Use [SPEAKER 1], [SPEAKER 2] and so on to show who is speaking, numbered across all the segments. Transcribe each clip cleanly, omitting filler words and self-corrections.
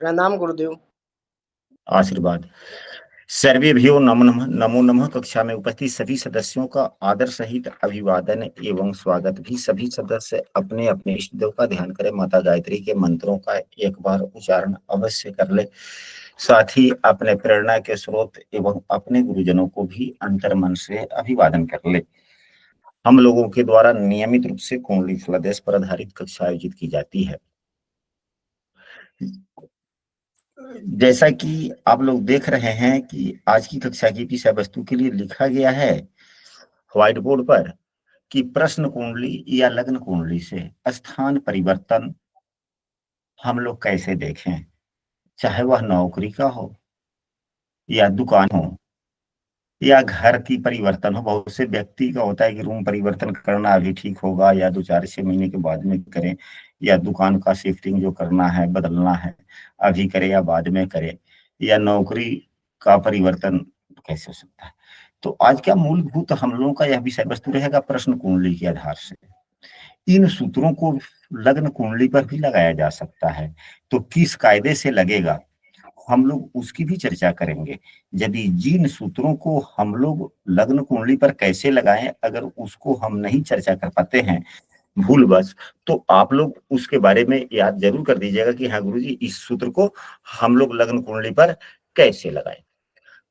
[SPEAKER 1] प्रणाम गुरुदेव।
[SPEAKER 2] आशीर्वाद। सर्वेभ्यो नमो नमः। नमो नमः। कक्षा में उपस्थित सभी सदस्यों का आदर सहित अभिवादन एवं स्वागत। भी सभी सदस्य अपने अपने इष्ट देव का ध्यान करें। माता गायत्री के मंत्रों का एक बार उच्चारण अवश्य कर ले। साथ ही अपने प्रेरणा के स्रोत एवं अपने गुरुजनों को भी अंतर मन से अभिवादन कर ले। हम लोगों के द्वारा नियमित रूप से कुंडली फलादेश पर आधारित कक्षा आयोजित की जाती है। जैसा कि आप लोग देख रहे हैं कि आज की कक्षा की विषय वस्तु के लिए लिखा गया है व्हाइट बोर्ड पर कि प्रश्न कुंडली या लग्न कुंडली से स्थान परिवर्तन हम लोग कैसे देखें, चाहे वह नौकरी का हो या दुकान हो या घर की परिवर्तन हो। बहुत से व्यक्ति का होता है कि रूम परिवर्तन करना अभी ठीक होगा या 2-4-6 महीने के बाद में करें, या दुकान का शिफ्टिंग जो करना है बदलना है अभी करें या बाद में करें, या नौकरी का परिवर्तन कैसे हो सकता है। तो आज का मूलभूत हम लोगों का यह विषय वस्तु रहेगा प्रश्न कुंडली के आधार से। इन सूत्रों को लग्न कुंडली पर भी लगाया जा सकता है, तो किस कायदे से लगेगा हम लोग उसकी भी चर्चा करेंगे। यदि जिन सूत्रों को हम लोग लग्न कुंडली पर कैसे लगाएं, अगर उसको हम नहीं चर्चा कर पाते हैं भूलवश, तो आप लोग उसके बारे में याद जरूर कर दीजिएगा कि हाँ गुरुजी इस सूत्र को हम लोग लग्न कुंडली पर कैसे लगाएं।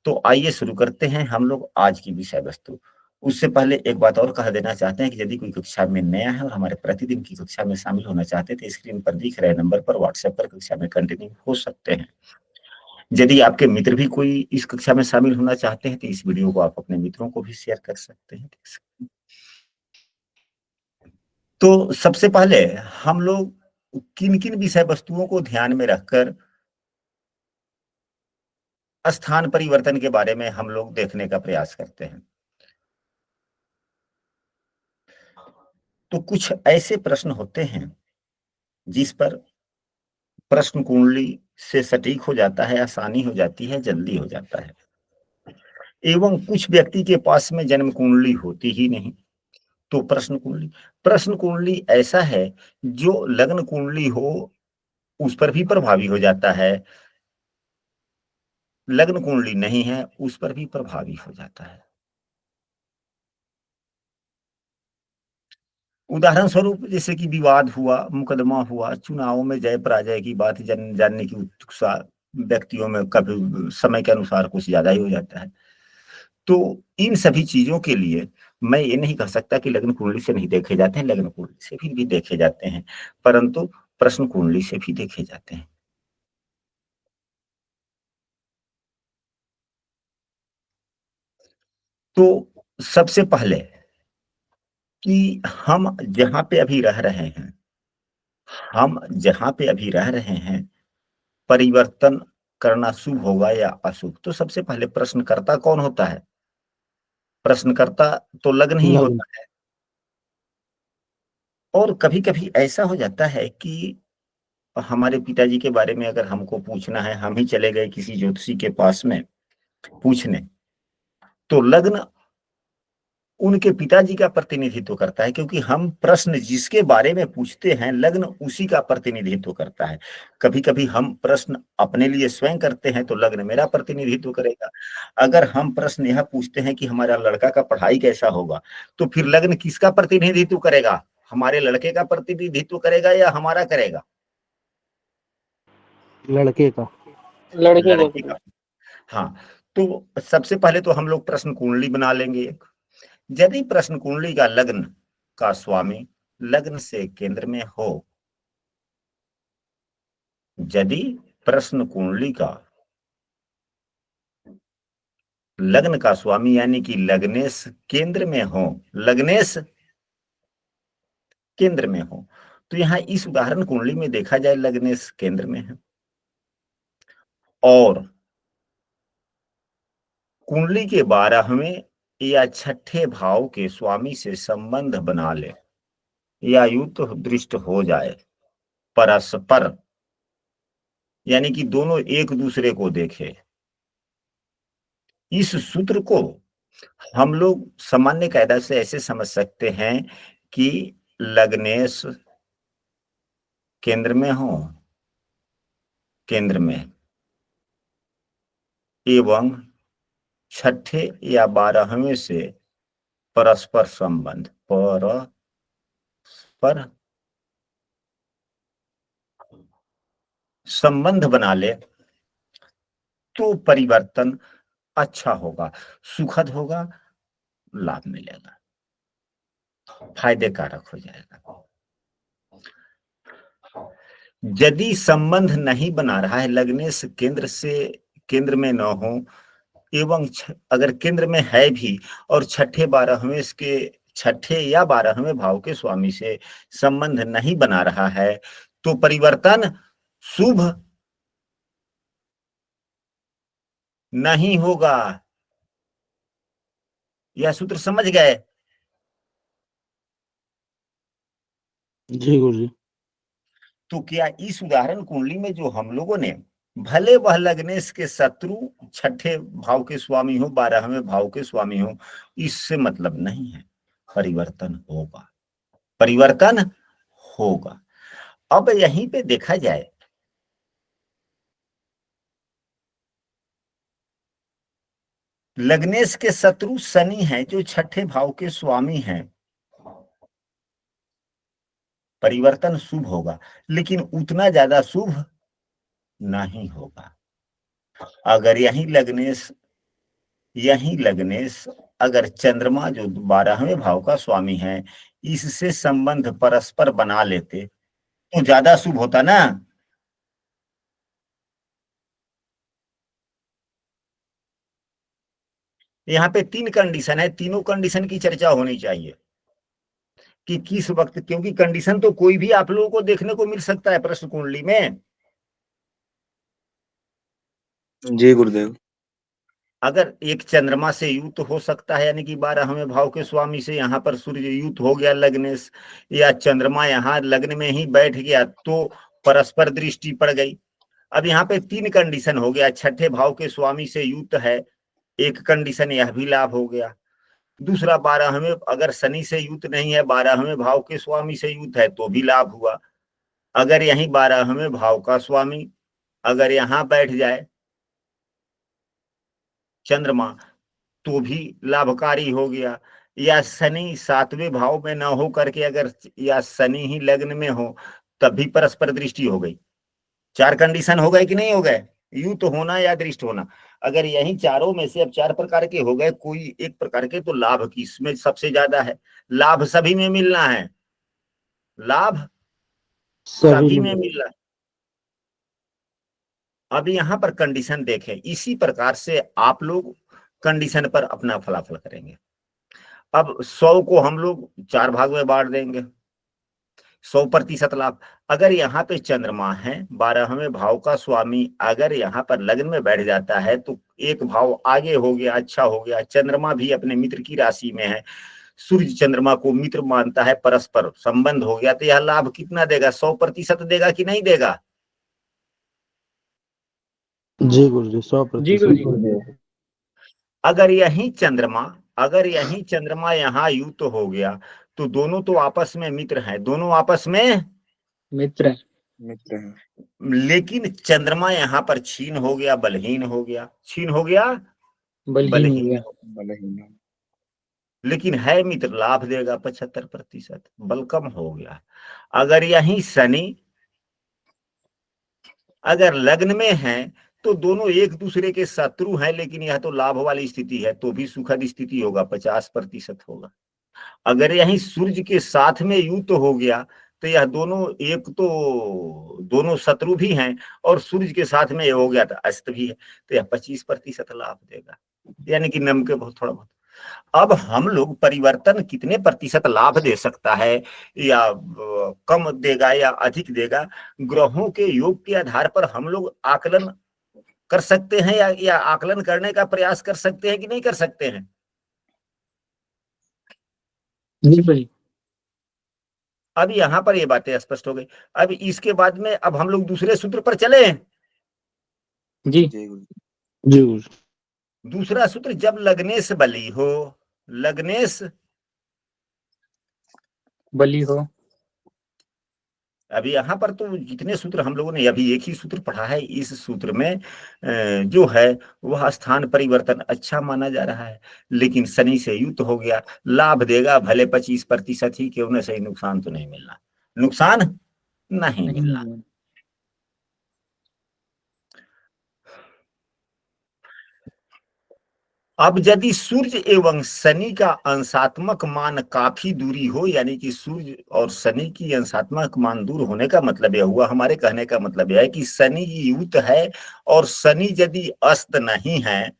[SPEAKER 2] तो आइए शुरू करते हैं हम लोग आज की विषय वस्तु। उससे पहले एक बात और कह देना चाहते हैं कि यदि कोई कक्षा में नया है और हमारे प्रतिदिन की कक्षा में शामिल होना चाहते हैं तो स्क्रीन पर दिख रहे नंबर पर व्हाट्सएप पर कक्षा में कंटिन्यू हो सकते हैं। यदि आपके मित्र भी कोई इस कक्षा में शामिल होना चाहते हैं तो इस वीडियो को आप अपने मित्रों को भी शेयर कर सकते हैं। तो सबसे पहले हम लोग किन किन विषय वस्तुओं को ध्यान में रखकर स्थान परिवर्तन के बारे में हम लोग देखने का प्रयास करते हैं। तो कुछ ऐसे प्रश्न होते हैं जिस पर प्रश्न कुंडली से सटीक हो जाता है, आसानी हो जाती है, जल्दी हो जाता है। एवं कुछ व्यक्ति के पास में जन्म कुंडली होती ही नहीं, तो प्रश्न कुंडली ऐसा है जो लग्न कुंडली हो उस पर भी प्रभावी हो जाता है, लग्न कुंडली नहीं है उस पर भी प्रभावी हो जाता है। उदाहरण स्वरूप जैसे कि विवाद हुआ, मुकदमा हुआ, चुनाव में जय पराजय की बात जानने की उत्सुकता व्यक्तियों में कभी समय के अनुसार कुछ ज्यादा ही हो जाता है। तो इन सभी चीजों के लिए मैं ये नहीं कह सकता कि लग्न कुंडली से नहीं देखे जाते हैं, लग्न कुंडली से भी देखे जाते हैं, परंतु प्रश्न कुंडली से भी देखे जाते हैं। तो सबसे पहले कि हम जहां पे अभी रह रहे हैं, परिवर्तन करना शुभ होगा या अशुभ। तो सबसे पहले प्रश्नकर्ता कौन होता है? प्रश्नकर्ता तो लग्न ही
[SPEAKER 3] लग्न।
[SPEAKER 2] होता है। और कभी कभी ऐसा हो जाता है कि हमारे पिताजी के बारे में अगर हमको पूछना है, हम ही चले गए किसी ज्योतिषी के पास में पूछने, तो लग्न उनके पिताजी का प्रतिनिधित्व करता है, क्योंकि हम प्रश्न जिसके बारे में पूछते हैं लग्न उसी का प्रतिनिधित्व करता है। कभी कभी हम प्रश्न अपने लिए स्वयं करते हैं तो लग्न मेरा प्रतिनिधित्व करेगा। अगर हम प्रश्न यह पूछते हैं कि हमारा लड़का का पढ़ाई कैसा होगा, तो फिर लग्न किसका प्रतिनिधित्व करेगा? हमारे लड़के का प्रतिनिधित्व करेगा या हमारा करेगा?
[SPEAKER 3] लड़के का।
[SPEAKER 1] लड़के
[SPEAKER 2] लड़के
[SPEAKER 1] को।
[SPEAKER 2] का। हाँ, तो सबसे पहले तो हम लोग प्रश्न कुंडली बना लेंगे। यदि प्रश्न कुंडली का लग्न का स्वामी लग्न से केंद्र में हो, यदि प्रश्न कुंडली का लग्न का स्वामी यानी कि लग्नेश केंद्र में हो, लग्नेश केंद्र में हो, तो यहां इस उदाहरण कुंडली में देखा जाए लग्नेश केंद्र में है और कुंडली के 12वें या 6ठे भाव के स्वामी से संबंध बना ले या युत दृष्ट हो जाए परस्पर, यानी कि दोनों एक दूसरे को देखे। इस सूत्र को हम लोग सामान्य कायदा से ऐसे समझ सकते हैं कि लग्नेश केंद्र में हो, केंद्र में एवं छठे या 12वें से परस्पर संबंध, परस्पर संबंध बना ले तो परिवर्तन अच्छा होगा, सुखद होगा, लाभ मिलेगा, फायदे कारक हो जाएगा। यदि संबंध नहीं बना रहा है, लग्नेश केंद्र में न हो एवं अगर केंद्र में है भी और छठे या 12वें भाव के स्वामी से संबंध नहीं बना रहा है तो परिवर्तन शुभ नहीं होगा। यह सूत्र समझ गए?
[SPEAKER 1] जी गुरुजी।
[SPEAKER 2] तो क्या इस उदाहरण कुंडली में जो हम लोगों ने, भले वह लग्नेश के शत्रु छठे भाव के स्वामी हो, 12वें भाव के स्वामी हो, इससे मतलब नहीं है, परिवर्तन होगा, परिवर्तन होगा। अब यहीं पे देखा जाए, लग्नेश के शत्रु शनि हैं जो छठे भाव के स्वामी हैं, परिवर्तन शुभ होगा, लेकिन उतना ज्यादा शुभ नहीं होगा। अगर यही लग्नेश अगर चंद्रमा जो 12वें भाव का स्वामी है, इससे संबंध परस्पर बना लेते तो ज्यादा शुभ होता ना। यहाँ पे 3 कंडीशन है, तीनों कंडीशन की चर्चा होनी चाहिए कि किस वक्त, क्योंकि कंडीशन तो कोई भी आप लोगों को देखने को मिल सकता है प्रश्न कुंडली में।
[SPEAKER 1] जी गुरुदेव।
[SPEAKER 2] अगर एक चंद्रमा से युक्त हो सकता है, यानी कि 12वें भाव के स्वामी से यहाँ पर सूर्य युक्त हो गया लग्नेश, या चंद्रमा यहाँ लग्न में ही बैठ गया तो परस्पर दृष्टि पड़ गई। अब यहाँ पे 3 कंडीशन हो गया, छठे भाव के स्वामी से युक्त है, एक कंडीशन यह भी लाभ हो गया। दूसरा 12वें, अगर शनि से युक्त नहीं है, 12वें भाव के स्वामी से युक्त है तो भी लाभ हुआ। अगर यही 12वें भाव का स्वामी अगर यहाँ बैठ जाए चंद्रमा तो भी लाभकारी हो गया, या शनि 7वें भाव में न हो करके अगर, या शनि ही लग्न में हो तब भी परस्पर दृष्टि हो गई। 4 कंडीशन हो गए कि नहीं हो गए? युक्त होना या दृष्ट होना। अगर यही चारों में से अब 4 प्रकार के हो गए, कोई एक प्रकार के, तो लाभ किसमें सबसे ज्यादा है? लाभ सभी में मिलना है, लाभ सभी में मिलना है। अब यहाँ पर कंडीशन देखें, इसी प्रकार से आप लोग कंडीशन पर अपना फलाफल करेंगे। अब 100 को हम लोग 4 भाग में बांट देंगे, 100% लाभ। अगर यहाँ पे चंद्रमा है 12वें भाव का स्वामी, अगर यहाँ पर लग्न में बैठ जाता है तो एक भाव आगे हो गया, अच्छा हो गया, चंद्रमा भी अपने मित्र की राशि में है, सूर्य चंद्रमा को मित्र मानता है, परस्पर संबंध हो गया, तो यह लाभ कितना देगा? 100% देगा कि नहीं देगा?
[SPEAKER 1] जी गुरुजी, 100%।
[SPEAKER 2] अगर यही चंद्रमा यहाँ युक्त हो गया तो दोनों तो आपस में मित्र हैं, दोनों आपस में
[SPEAKER 1] मित्र हैं।
[SPEAKER 2] लेकिन चंद्रमा यहाँ पर छीन हो गया, बलहीन हो गया, छीन हो गया, बलहीन, लेकिन है मित्र, लाभ देगा 75%, बल कम हो गया। अगर यही शनि अगर लग्न में है तो दोनों एक दूसरे के शत्रु हैं, लेकिन यह तो लाभ वाली स्थिति है, तो भी सुखद स्थिति होगा, 50% होगा। अगर यही सूर्य के साथ में युक्त हो गया तो यह दोनों, एक तो दोनों शत्रु भी हैं और सूर्य के साथ में हो गया तो अस्त भी है, तो यह 25% लाभ देगा, यानी कि नम के बहुत थोड़ा बहुत। अब हम लोग परिवर्तन कितने प्रतिशत लाभ दे सकता है, या कम देगा या अधिक देगा, ग्रहों के योग के आधार पर हम लोग आकलन कर सकते हैं, या आकलन करने का प्रयास कर सकते हैं कि नहीं कर सकते हैं?
[SPEAKER 1] जी भाई।
[SPEAKER 2] अब यहाँ पर ये बातें स्पष्ट हो गई। अब इसके बाद में अब हम लोग दूसरे सूत्र पर चले।
[SPEAKER 1] जी जी।
[SPEAKER 2] दूसरा सूत्र, जब लग्नेश बली हो, लग्नेश
[SPEAKER 1] बली हो,
[SPEAKER 2] अभी यहाँ पर तो जितने सूत्र हम लोगों ने अभी एक ही सूत्र पढ़ा है, इस सूत्र में जो है वह स्थान परिवर्तन अच्छा माना जा रहा है, लेकिन शनि से युक्त हो गया, लाभ देगा भले 25% ही, क्यों न सही, नुकसान तो नहीं मिलना, नुकसान नहीं मिलना। अब यदि सूर्य एवं शनि का अंशात्मक मान काफी दूरी हो, यानी कि सूर्य और शनि की अंशात्मक मान दूर होने का मतलब यह हुआ, हमारे कहने का मतलब यह है कि शनि युक्त है और शनि यदि अस्त नहीं है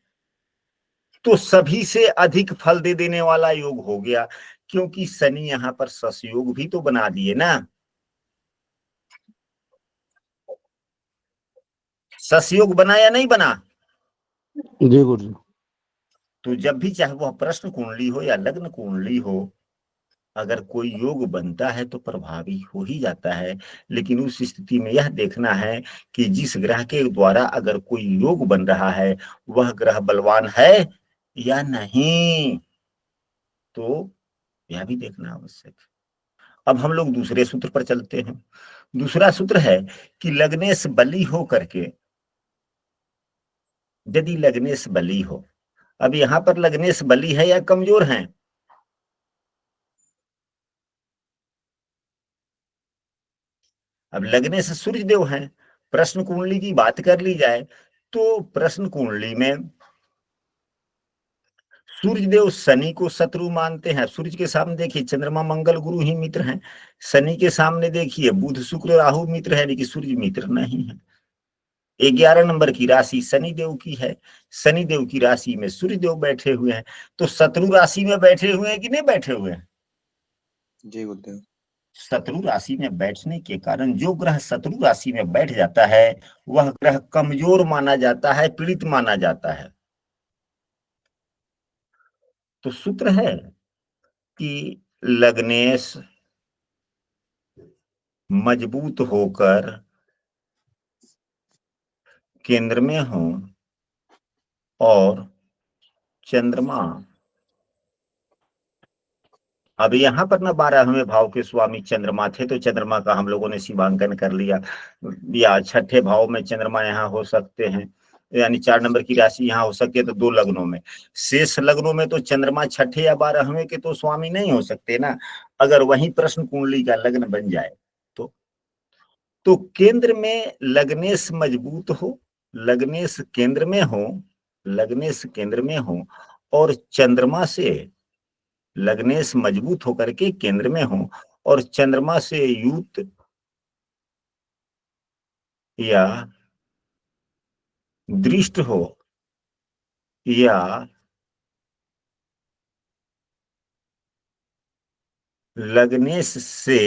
[SPEAKER 2] तो सभी से अधिक फल दे देने वाला योग हो गया, क्योंकि शनि यहां पर ससयोग भी तो बना दिए ना, ससयोग बना या नहीं बना?
[SPEAKER 1] जी गुरुजी।
[SPEAKER 2] तो जब भी चाहे वह प्रश्न कुंडली हो या लग्न कुंडली हो, अगर कोई योग बनता है तो प्रभावी हो ही जाता है, लेकिन उस स्थिति में यह देखना है कि जिस ग्रह के द्वारा अगर कोई योग बन रहा है वह ग्रह बलवान है या नहीं, तो यह भी देखना आवश्यक। अब हम लोग दूसरे सूत्र पर चलते हैं। दूसरा सूत्र है कि लग्नेश बली हो करके, यदि लग्नेश बली हो, अब यहां पर लग्नेश बली है या कमजोर है? अब लगने से सूर्य देव है, प्रश्न कुंडली की बात कर ली जाए तो प्रश्न कुंडली में सूर्य देव शनि को शत्रु मानते हैं। सूर्य के सामने देखिए चंद्रमा मंगल गुरु ही मित्र हैं, शनि के सामने देखिए बुध शुक्र राहु मित्र है, लेकिन सूर्य मित्र नहीं है। 11 नंबर की राशि शनि देव की है, शनि देव की राशि में सूर्य देव बैठे हुए हैं, तो शत्रु राशि में बैठे हुए हैं कि नहीं बैठे हुए हैं?
[SPEAKER 1] जी गुरुदेव।
[SPEAKER 2] शत्रु राशि में बैठने के कारण जो ग्रह शत्रु राशि में बैठ जाता है वह ग्रह कमजोर माना जाता है, पीड़ित माना जाता है। तो सूत्र है कि लग्नेश मजबूत होकर केंद्र में हो और चंद्रमा, अब यहाँ पर ना 12वें भाव के स्वामी चंद्रमा थे तो चंद्रमा का हम लोगों ने शिवांकन कर लिया, या छठे भाव में चंद्रमा यहाँ हो सकते हैं, यानी 4 नंबर की राशि यहाँ हो सकती है, तो 2 लग्नों में, शेष लग्नों में तो चंद्रमा छठे या 12वें के तो स्वामी नहीं हो सकते ना। अगर वही प्रश्न कुंडली का लग्न बन जाए तो केंद्र में लग्नेश मजबूत हो, लग्नेश केंद्र में हो, लग्नेश केंद्र में हो और चंद्रमा से लग्नेश मजबूत होकर के केंद्र में हो और चंद्रमा से युक्त या दृष्ट हो या लग्नेश से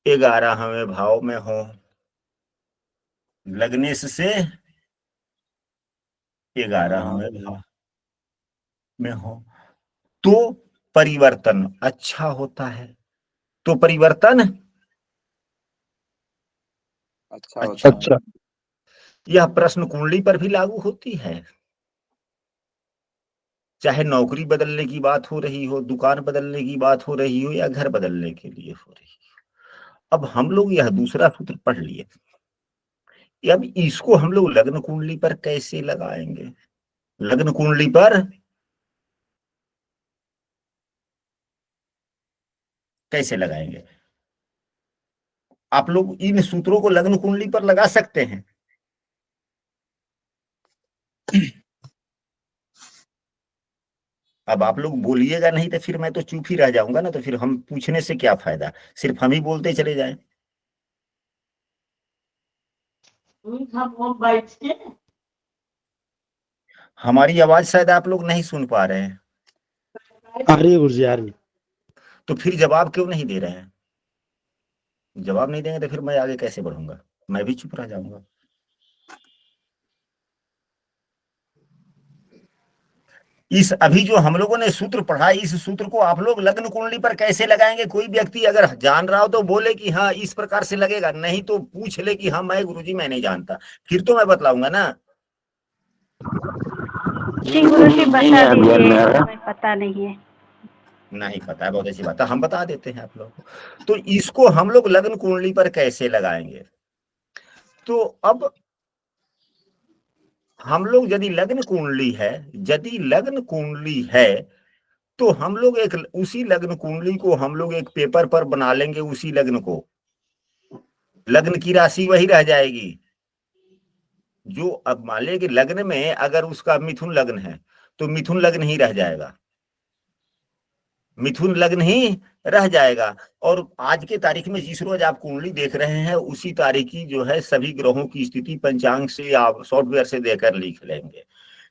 [SPEAKER 2] ग्यारहवें भाव में हो, लग्नेश से 11वें भाव में हो, तो परिवर्तन अच्छा होता है। तो परिवर्तन अच्छा। यह प्रश्न कुंडली पर भी लागू होती है, चाहे नौकरी बदलने की बात हो रही हो, दुकान बदलने की बात हो रही हो या घर बदलने के लिए हो रही हो। अब हम लोग यह दूसरा सूत्र पढ़ लिए, अब इसको हम लोग लग्न कुंडली पर कैसे लगाएंगे? लग्न कुंडली पर कैसे लगाएंगे? आप लोग इन सूत्रों को लग्न कुंडली पर लगा सकते हैं। अब आप लोग बोलिएगा नहीं तो फिर मैं तो चुप ही रह जाऊंगा ना, तो फिर हम पूछने से क्या फायदा, सिर्फ हम ही बोलते चले जाएं। हमारी आवाज शायद आप लोग नहीं सुन पा रहे हैं।
[SPEAKER 1] आ रही है गुरुजी, आ रही है।
[SPEAKER 2] तो फिर जवाब क्यों नहीं दे रहे हैं? जवाब नहीं देंगे तो फिर मैं आगे कैसे बढ़ूंगा? मैं भी चुप रह जाऊंगा। इस अभी जो हम लोगों ने सूत्र पढ़ा, इस सूत्र को आप लोग लग्न कुंडली पर कैसे लगाएंगे? कोई व्यक्ति अगर जान रहा हो तो बोले कि हाँ इस प्रकार से लगेगा, नहीं तो पूछ ले कि हाँ मैं गुरुजी मैं नहीं जानता, फिर तो मैं बतलाऊंगा ना।
[SPEAKER 3] जी गुरु जी बता दीजिए, हमें पता नहीं है।
[SPEAKER 2] नहीं पता है, बहुत अच्छी बात है, हम बता देते हैं आप लोगों को। तो इसको हम लोग लग्न कुंडली पर कैसे लगाएंगे? तो अब हम लोग यदि लग्न कुंडली है तो हम लोग एक उसी लग्न कुंडली को हम लोग एक पेपर पर बना लेंगे। उसी लग्न को, लग्न की राशि वही रह जाएगी। जो अब मान लें कि लग्न में अगर उसका मिथुन लग्न है तो मिथुन लग्न ही रह जाएगा, मिथुन लग्न ही रह जाएगा। और आज के तारीख में जिस रोज आप कुंडली देख रहे हैं उसी तारीख की जो है सभी ग्रहों की स्थिति पंचांग से आप सॉफ्टवेयर से देकर लिख लेंगे।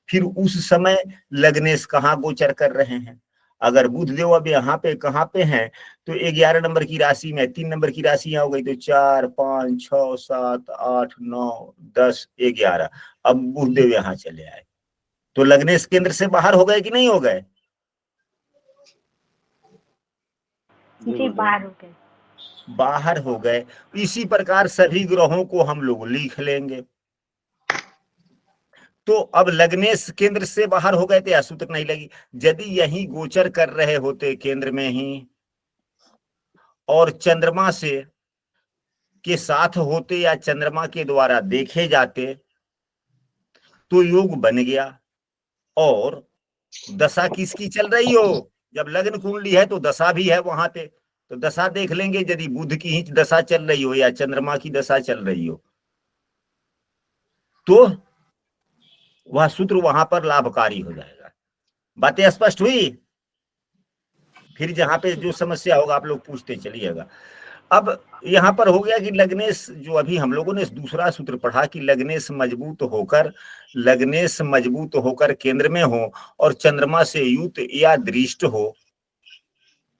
[SPEAKER 2] फिर उस समय लग्नेश कहाँ गोचर कर रहे हैं। अगर बुध देव अब यहाँ पे कहाँ पे हैं तो 11 नंबर की राशि में, 3 नंबर की राशि यहाँ हो गई तो 4 5 6 7 8 9 10 11। अब बुध देव यहाँ चले आए तो लग्नेश केंद्र से बाहर हो गए कि नहीं हो गए?
[SPEAKER 3] जी बाहर हो गए।
[SPEAKER 2] बाहर हो गए। इसी प्रकार सभी ग्रहों को हम लोग लिख लेंगे। तो अब लग्नेश केंद्र से बाहर हो गए थे या सूत्र नहीं लगी। यदि यही गोचर कर रहे होते केंद्र में ही और चंद्रमा से के साथ होते या चंद्रमा के द्वारा देखे जाते तो योग बन गया। और दशा किसकी चल रही हो, जब लग्न कुंडली है तो दशा भी है वहां पे, तो दशा देख लेंगे। यदि बुध की ही दशा चल रही हो या चंद्रमा की दशा चल रही हो तो वह सूत्र वहां पर लाभकारी हो जाएगा। बातें स्पष्ट हुई? फिर जहां पे जो समस्या होगा आप लोग पूछते चलिएगा। अब यहां पर हो गया कि लग्नेश, जो अभी हम लोगों ने दूसरा सूत्र पढ़ा कि लग्नेश मजबूत होकर केंद्र में हो और चंद्रमा से युत या दृष्ट हो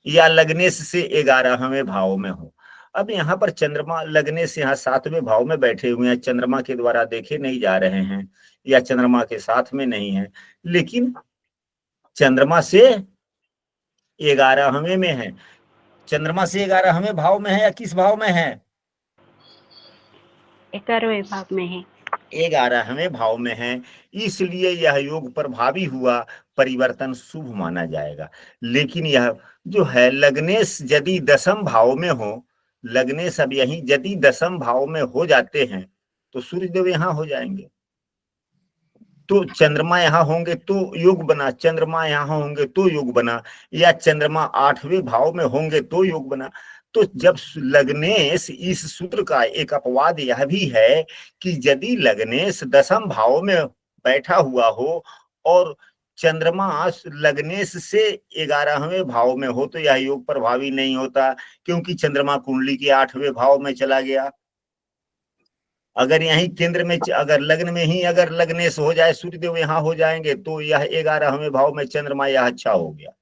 [SPEAKER 2] या लग्नेश से 11वें भाव में हो। अब यहाँ पर चंद्रमा लग्नेश यहाँ 7वें भाव में बैठे हुए हैं, चंद्रमा के द्वारा देखे नहीं जा रहे हैं या चंद्रमा के साथ में नहीं है, लेकिन चंद्रमा से 11वें में है। चंद्रमा से 11वें भाव में है या किस भाव में है?
[SPEAKER 3] 11वें भाव में है।
[SPEAKER 2] 11वें भाव में है, इसलिए यह योग प्रभावी हुआ, परिवर्तन शुभ माना जाएगा। लेकिन यह जो है लग्नेश यदि 10म भाव में हो, लग्नेश अब यही यदि 10म भाव में हो जाते हैं तो सूर्यदेव यहाँ हो जाएंगे, तो चंद्रमा यहाँ होंगे तो योग बना, चंद्रमा यहाँ होंगे तो योग बना, या चंद्रमा 8वें भाव में होंगे तो योग बना। तो जब लग्नेश, इस सूत्र का एक अपवाद यह भी है कि यदि लग्नेश 10म भाव में बैठा हुआ हो और चंद्रमा लग्नेश से 11वें भाव में हो तो यह योग प्रभावी नहीं होता, क्योंकि चंद्रमा कुंडली के 8वें भाव में चला गया। अगर यही केंद्र में, अगर लग्न में ही अगर लग्नेश हो जाए, सूर्यदेव यहाँ हो जाएंगे तो यह 11वें भाव में चंद्रमा यह अच्छा हो गया,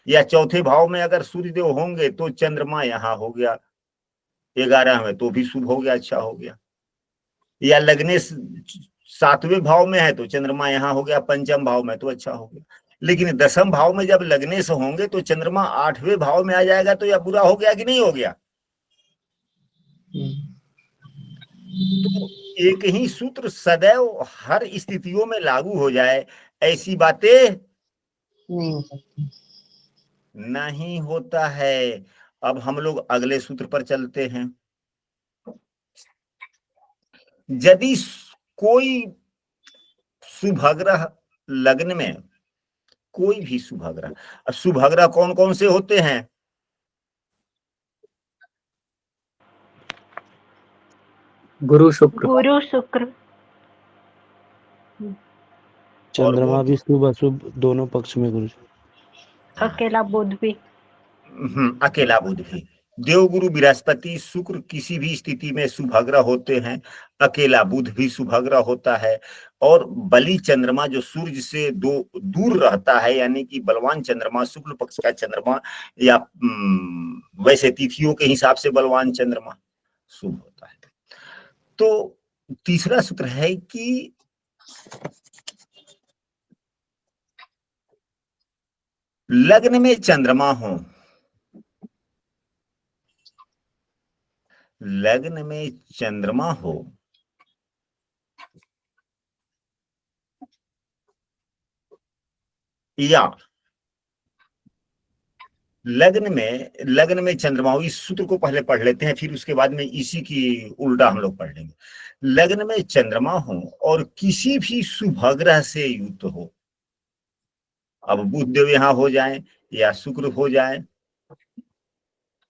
[SPEAKER 2] या चौथे भाव में अगर सूर्यदेव होंगे तो चंद्रमा यहाँ हो गया 11वें, तो भी शुभ हो गया, अच्छा हो गया। या लग्नेश 7वें भाव में है तो चंद्रमा यहाँ हो गया 5म भाव में, तो अच्छा हो गया। लेकिन 10म भाव में जब लग्नेश होंगे तो चंद्रमा 8वें भाव में आ जाएगा, तो यह बुरा हो गया कि नहीं हो गया? तो एक ही सूत्र सदैव हर स्थितियों में लागू हो जाए, ऐसी बातें
[SPEAKER 4] नहीं हो सकती,
[SPEAKER 2] नहीं होता है। अब हम लोग अगले सूत्र पर चलते हैं। यदि कोई शुभग्रह लग्न में, कोई भी शुभग्रह, शुभग्रह कौन कौन से होते हैं?
[SPEAKER 4] गुरु शुक्र,
[SPEAKER 3] गुरु शुक्र
[SPEAKER 1] चंद्रमा भी शुभ अशुभ दोनों पक्ष में गुरु जी।
[SPEAKER 3] अकेला बुध भी।
[SPEAKER 2] अकेला बुध भी। देवगुरु बृहस्पति शुक्र किसी भी स्थिति में शुभग्रह होते हैं, अकेला बुध भी शुभग्रह होता है। और बलि चंद्रमा जो सूर्य से दूर रहता है, यानी कि बलवान चंद्रमा, शुक्ल पक्ष का चंद्रमा, या वैसे तिथियों के हिसाब से बलवान चंद्रमा शुभ होता है। तो तीसरा सूत्र है कि लग्न में चंद्रमा हो, लग्न में चंद्रमा हो या लग्न में चंद्रमा हो। इस सूत्र को पहले पढ़ लेते हैं, फिर उसके बाद में इसी की उल्टा हम लोग पढ़ लेंगे। लग्न में चंद्रमा हो और किसी भी शुभ ग्रह से युक्त हो, अब बुध देव यहाँ हो जाए या शुक्र हो जाए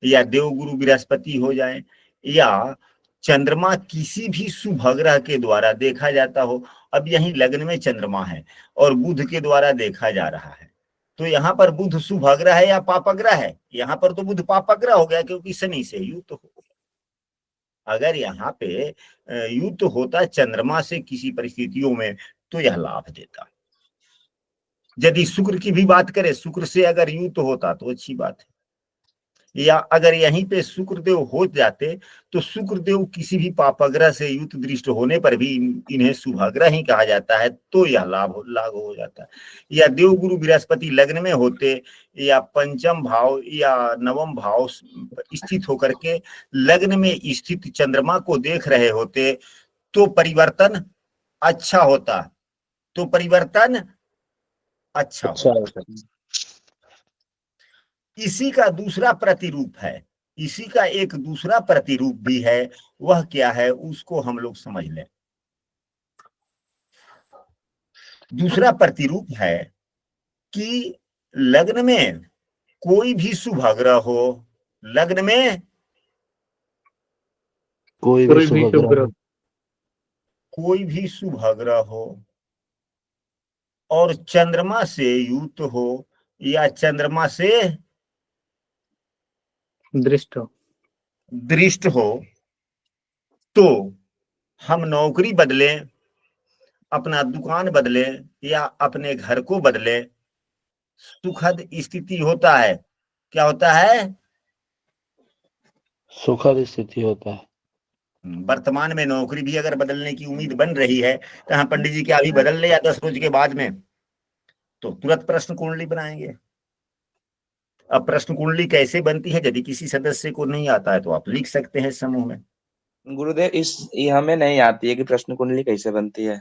[SPEAKER 2] या देव गुरु बृहस्पति हो जाए, या चंद्रमा किसी भी शुभ ग्रह के द्वारा देखा जाता हो। अब यही लग्न में चंद्रमा है और बुध के द्वारा देखा जा रहा है, तो यहाँ पर बुध शुभ ग्रह है या पाप ग्रह है? यहाँ पर तो बुध पाप ग्रह हो गया, क्योंकि शनि से युक्त हो। अगर यहाँ पे युक्त होता चंद्रमा से किसी परिस्थितियों में, तो यह लाभ देता। यदि शुक्र की भी बात करें, शुक्र से अगर युक्त होता तो अच्छी बात है, या अगर यहीं पे शुक्रदेव हो जाते तो शुक्रदेव किसी भी पापग्रह से युक्त दृष्ट होने पर भी इन्हें शुभाग्रह ही कहा जाता है, तो यह लागू हो जाता है। या देव गुरु बृहस्पति लग्न में होते या पंचम भाव या नवम भाव स्थित होकर के लग्न में स्थित चंद्रमा को देख रहे होते, तो परिवर्तन अच्छा होता, तो परिवर्तन अच्छा होता। इसी का दूसरा प्रतिरूप है, इसी का एक दूसरा प्रतिरूप भी है, वह क्या है उसको हम लोग समझ लें। दूसरा प्रतिरूप है कि लग्न में कोई भी शुभ ग्रह हो, लग्न में
[SPEAKER 1] कोई भी शुभ ग्रह,
[SPEAKER 2] कोई भी शुभ ग्रह हो और चंद्रमा से युक्त हो या चंद्रमा से दृष्ट हो, तो हम नौकरी बदलें, अपना दुकान बदले या अपने घर को बदले, सुखद स्थिति होता है। क्या होता है?
[SPEAKER 1] सुखद स्थिति होता है।
[SPEAKER 2] वर्तमान में नौकरी भी अगर बदलने की उम्मीद बन रही है तो हम पंडित जी क्या अभी बदल ले या 10 रोज के बाद में, तो तुरंत प्रश्न कुंडली बनाएंगे। अब प्रश्न कुंडली कैसे बनती है, यदि किसी सदस्य को नहीं आता है तो आप लिख सकते हैं समूह में।
[SPEAKER 5] गुरुदेव ये हमें नहीं आती है कि प्रश्न कुंडली कैसे बनती है।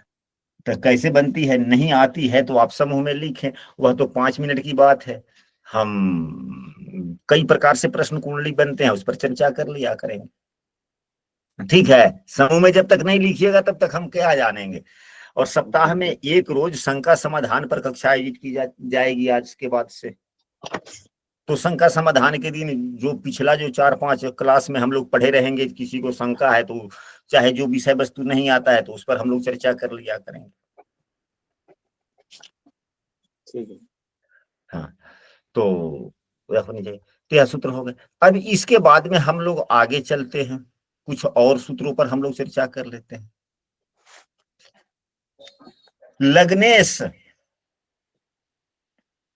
[SPEAKER 2] तो कैसे बनती है नहीं आती है तो आप समूह में लिखें, वह तो 5 मिनट की बात है। हम कई प्रकार से प्रश्न कुंडली बनते हैं, उस पर चर्चा कर लिया करेंगे। ठीक है, समूह में जब तक नहीं लिखिएगा तब तक हम क्या जानेंगे। और सप्ताह में एक रोज शंका समाधान पर कक्षा आयोजित की जाएगी आज के बाद से। तो शंका समाधान के दिन जो पिछला जो 4-5 क्लास में हम लोग पढ़े रहेंगे, किसी को शंका है तो चाहे जो विषय वस्तु नहीं आता है तो उस पर हम लोग चर्चा कर लिया करेंगे।
[SPEAKER 5] ठीक है।
[SPEAKER 2] हाँ, तो यह सूत्र हो गए। अब इसके बाद में हम लोग आगे चलते हैं, कुछ और सूत्रों पर हम लोग चर्चा कर लेते हैं। लग्नेश,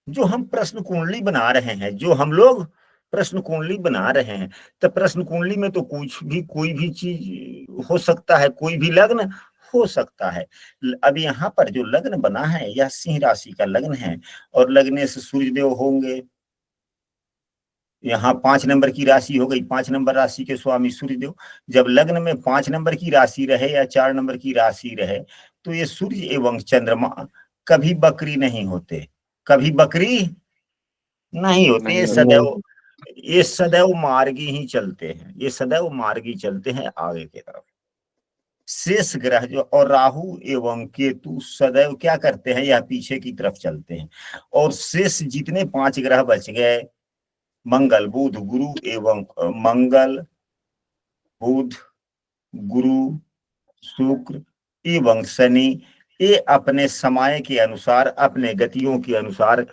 [SPEAKER 2] जो हम प्रश्न कुंडली बना रहे हैं, जो हम लोग प्रश्न कुंडली बना रहे हैं, तो प्रश्न कुंडली में तो कुछ भी कोई भी चीज हो सकता है, कोई भी लग्न हो सकता है। अब यहाँ पर जो लग्न बना है यह सिंह राशि का लग्न है और लग्नेश सूर्यदेव होंगे। यहाँ 5 नंबर की राशि हो गई, 5 नंबर राशि के स्वामी सूर्यदेव। जब लग्न में 5 नंबर की राशि रहे या 4 नंबर की राशि रहे, तो ये सूर्य एवं चंद्रमा कभी बकरी नहीं होते, कभी बकरी नहीं होते। ये सदैव मार्गी ही चलते हैं, ये सदैव मार्गी चलते हैं आगे की तरफ। शेष ग्रह जो और राहु एवं केतु सदैव क्या करते हैं, यह पीछे की तरफ चलते हैं। और शेष जितने 5 ग्रह बच गए, मंगल बुध गुरु एवं मंगल बुध गुरु शुक्र एवं शनि, ये अपने समय के अनुसार, अपने गतियों के अनुसार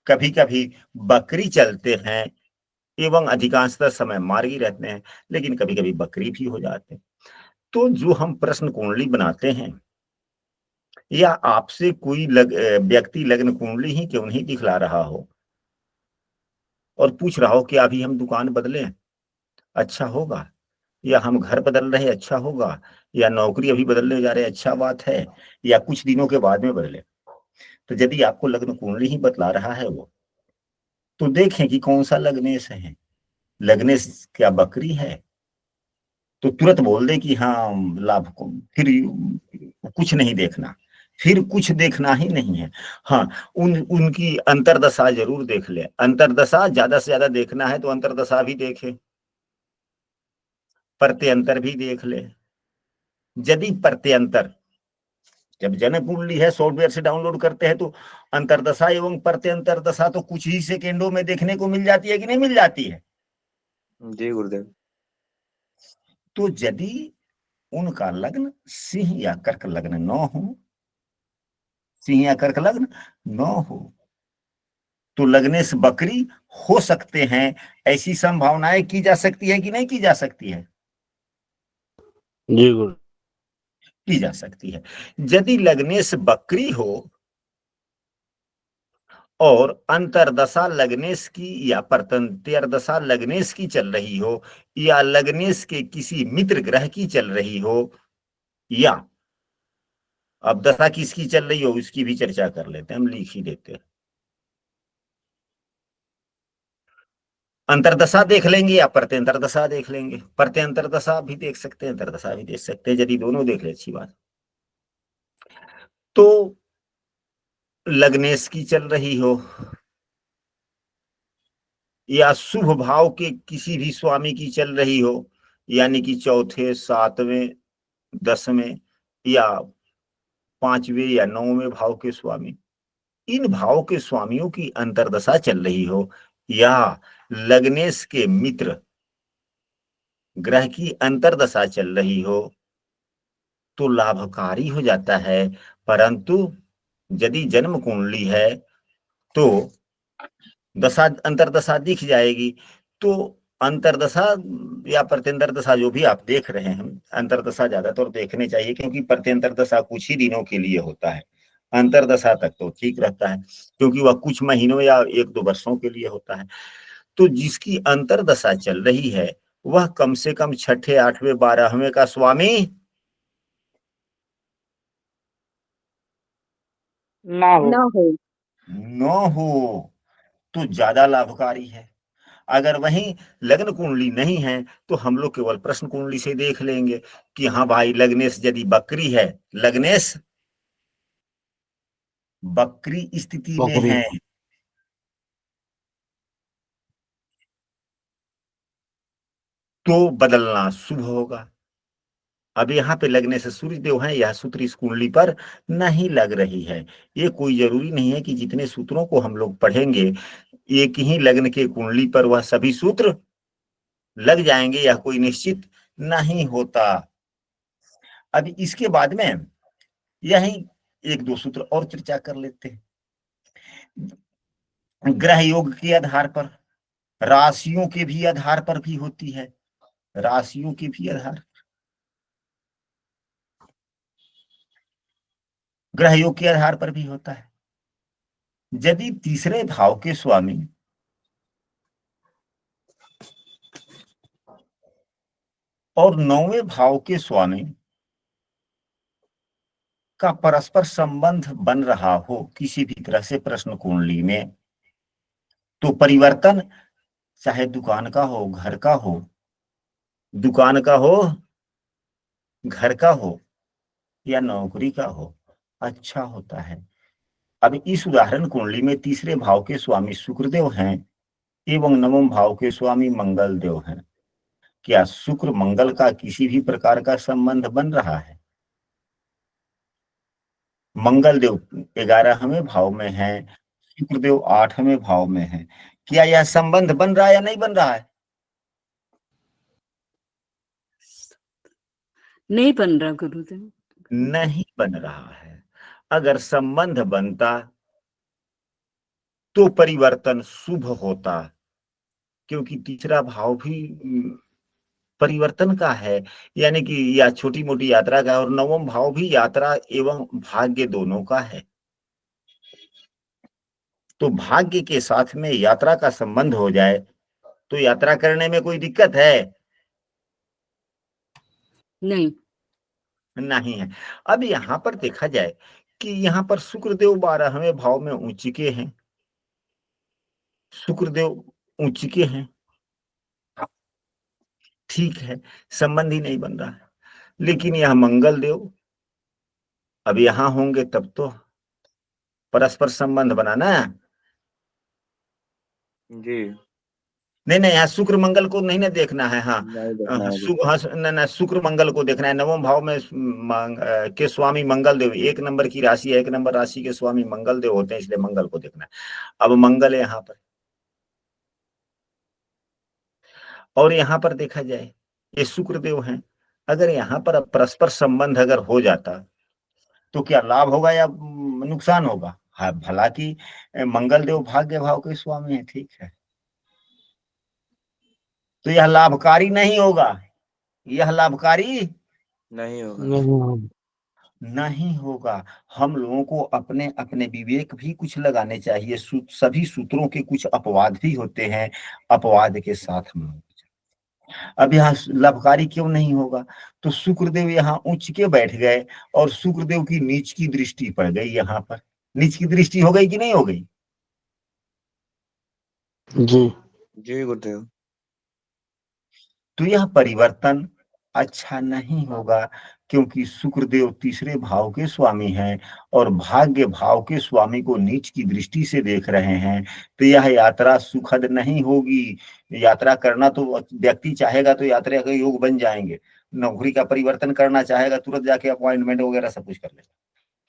[SPEAKER 2] कभी कभी बकरी चलते हैं एवं अधिकांशतः समय मार्गी रहते हैं, लेकिन कभी कभी बकरी भी हो जाते हैं। तो जो हम प्रश्न कुंडली बनाते हैं, या आपसे कोई व्यक्ति लग्न कुंडली ही क्यों नहीं दिखला रहा हो और पूछ रहा हो कि अभी हम दुकान बदलें अच्छा होगा, या हम घर बदल रहे अच्छा होगा, या नौकरी अभी बदलने जा रहे अच्छा बात है, या कुछ दिनों के बाद में बदले, तो यदि आपको लग्न कुंडली ही बतला रहा है वो, तो देखें कि कौन सा लग्नेश है। लग्नेश क्या बकरी है तो तुरंत बोल दे कि हाँ लाभ को, फिर कुछ नहीं देखना, फिर कुछ देखना ही नहीं है। हाँ, उनकी अंतर्दशा जरूर देख ले। अंतर्दशा ज्यादा से ज्यादा देखना है तो अंतर्दशा भी देखे, प्रत्यंतर भी देख ले। यदि प्रत्यंतर, जब जन्म कुंडली है सॉफ्टवेयर से डाउनलोड करते हैं तो अंतर्दशा एवं प्रत्यंतर दशा तो कुछ ही सेकेंडों में देखने को मिल जाती है कि नहीं मिल जाती है।
[SPEAKER 5] जी गुरुदेव।
[SPEAKER 2] तो यदि उनका लग्न सिंह या कर्क लग्न न हो, सिंह या कर्क लग्न न हो, तो लग्नेश बकरी हो सकते हैं। ऐसी संभावनाएं की जा सकती है कि नहीं की जा सकती है?
[SPEAKER 1] जी गुरु।
[SPEAKER 2] की जा सकती है। यदि लग्नेश बकरी हो और अंतर्दशा लग्नेश की या परतंत्र दशा लग्नेश की चल रही हो, या लग्नेश के किसी मित्र ग्रह की चल रही हो, या अब दशा किसकी चल रही हो उसकी भी चर्चा कर लेते हैं, हम लिख ही देते हैं। अंतर्दशा देख लेंगे या प्रत्यंतर दशा देख लेंगे। प्रत्यंतर दशा भी देख सकते हैं, अंतर्दशा भी देख सकते हैं। यदि दोनों देख ले अच्छी बात। तो लग्नेश की चल रही हो या शुभ भाव के किसी भी स्वामी की चल रही हो, यानी कि चौथे, सातवें, 10वें या 5वें या 9वें भाव के स्वामी, इन भाव के स्वामियों की अंतर्दशा चल रही हो, या लग्नेश के मित्र ग्रह की अंतर्दशा चल रही हो, तो लाभकारी हो जाता है। परंतु यदि जन्म कुंडली है तो दशा अंतर्दशा दिख जाएगी। तो अंतर्दशा या प्रत्यंतर दशा जो भी आप देख रहे हैं, अंतर्दशा ज्यादातर देखने चाहिए, क्योंकि प्रत्यंतर दशा कुछ ही दिनों के लिए होता है। अंतर्दशा तक तो ठीक रहता है, क्योंकि वह कुछ महीनों या 1-2 वर्षों के लिए होता है। तो जिसकी अंतर्दशा चल रही है वह कम से कम 6ठे, 8वें, 12वें का स्वामी
[SPEAKER 5] ना हो।
[SPEAKER 2] न हो तो ज्यादा लाभकारी है। अगर वहीं लग्न कुंडली नहीं है तो हम लोग केवल प्रश्न कुंडली से देख लेंगे कि हाँ भाई लग्नेश यदि बकरी है, लग्नेश बकरी स्थिति में
[SPEAKER 1] बकरी।
[SPEAKER 2] है, तो बदलना शुभ होगा। अब यहाँ पे लगने से सूर्य देव है, यह सूत्र इस कुंडली पर नहीं लग रही है। ये कोई जरूरी नहीं है कि जितने सूत्रों को हम लोग पढ़ेंगे एक ही लग्न के कुंडली पर वह सभी सूत्र लग जाएंगे, यह कोई निश्चित नहीं होता। अब इसके बाद में यही 1-2 सूत्र और चर्चा कर लेते हैं। ग्रह योग के आधार पर, राशियों के भी आधार पर भी होती है, राशियों के भी आधार, ग्रह योग के आधार पर भी होता है। यदि तीसरे भाव के स्वामी और 9वें भाव के स्वामी का परस्पर संबंध बन रहा हो किसी भी तरह से प्रश्न कुंडली में, तो परिवर्तन चाहे दुकान का हो, घर का हो, दुकान का हो, घर का हो या नौकरी का हो, अच्छा होता है। अब इस उदाहरण कुंडली में तीसरे भाव के स्वामी शुक्रदेव हैं एवं 9वें भाव के स्वामी मंगल देव हैं। क्या शुक्र मंगल का किसी भी प्रकार का संबंध बन रहा है? मंगल देव 11वें भाव में है, शुक्रदेव 8वें भाव में है। क्या यह संबंध बन रहा है या नहीं बन रहा है?
[SPEAKER 6] नहीं बन रहा गुरुदेव।
[SPEAKER 2] नहीं बन रहा है। अगर संबंध बनता तो परिवर्तन शुभ होता, क्योंकि तीसरा भाव भी परिवर्तन का है, यानी कि या छोटी मोटी यात्रा का, और 9वां भाव भी यात्रा एवं भाग्य दोनों का है। तो भाग्य के साथ में यात्रा का संबंध हो जाए तो यात्रा करने में कोई दिक्कत है?
[SPEAKER 6] नहीं।
[SPEAKER 2] नहीं है। अब यहां पर देखा जाए कि यहाँ पर शुक्रदेव 12वें भाव में उच्च के हैं, शुक्रदेव उच्च के हैं, ठीक है, संबंध ही नहीं बन रहा है। लेकिन यह मंगल देव अब यहां होंगे तब तो परस्पर संबंध बना ना।
[SPEAKER 5] जी
[SPEAKER 2] नहीं यहाँ शुक्र मंगल को नहीं ना देखना है। हाँ
[SPEAKER 5] नहीं देखना है अभी।
[SPEAKER 2] ना शुक्र मंगल को देखना है। नवम भाव में के स्वामी मंगल देव, एक नंबर की राशि है, एक नंबर राशि के स्वामी मंगल देव होते हैं, इसलिए मंगल को देखना है। अब मंगल है यहाँ पर, और यहाँ पर देखा जाए ये शुक्र देव हैं। अगर यहाँ पर परस्पर संबंध अगर हो जाता तो क्या लाभ होगा या नुकसान होगा? हाँ, भला की मंगल देव भाग्य भाव के स्वामी है, ठीक है, तो यह लाभकारी नहीं होगा, यह लाभकारी
[SPEAKER 5] नहीं होगा।
[SPEAKER 2] नहीं होगा। हम लोगों को अपने अपने विवेक भी कुछ लगाने चाहिए। सभी सूत्रों के कुछ अपवाद भी होते हैं, अपवाद के साथ हम अब यहाँ लाभकारी क्यों नहीं होगा? तो शुक्रदेव यहाँ उच्च के बैठ गए और शुक्रदेव की नीच की दृष्टि पड़ गई। यहाँ पर नीच की दृष्टि हो गई कि नहीं हो गई?
[SPEAKER 1] जी
[SPEAKER 5] जी गुरुदेव।
[SPEAKER 2] तो यह परिवर्तन अच्छा नहीं होगा, क्योंकि शुक्रदेव तीसरे भाव के स्वामी हैं और भाग्य भाव के स्वामी को नीच की दृष्टि से देख रहे हैं। तो यह यात्रा सुखद नहीं होगी। यात्रा करना तो व्यक्ति चाहेगा तो यात्रा के योग बन जाएंगे, नौकरी का परिवर्तन करना चाहेगा तुरंत जाके अपॉइंटमेंट वगैरह सब कुछ कर लेगा,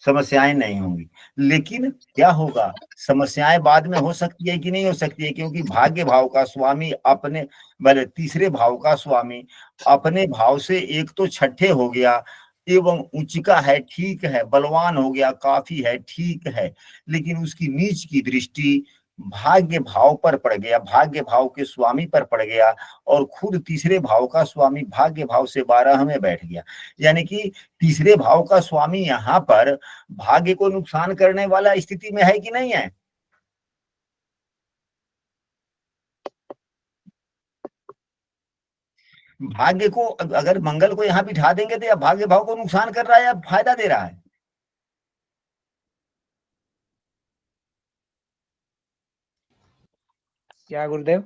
[SPEAKER 2] समस्याएं नहीं होंगी। लेकिन क्या होगा? समस्याएं बाद में हो सकती है कि नहीं हो सकती है, क्योंकि भाग्य भाव का स्वामी अपने भले तीसरे भाव का स्वामी अपने भाव से एक तो छठे हो गया एवं उच्च का है, ठीक है, बलवान हो गया, काफी है, ठीक है, लेकिन उसकी नीच की दृष्टि भाग्य भाव पर पड़ गया, भाग्य भाव के स्वामी पर पड़ गया, और खुद तीसरे भाव का स्वामी भाग्य भाव से 12 में बैठ गया। यानी कि तीसरे भाव का स्वामी यहाँ पर भाग्य को नुकसान करने वाला स्थिति में है कि नहीं है? भाग्य को अगर मंगल को यहाँ बिठा देंगे तो या भाग्य भाव को नुकसान कर रहा है या फायदा दे रहा है?
[SPEAKER 5] क्या गुरुदेव?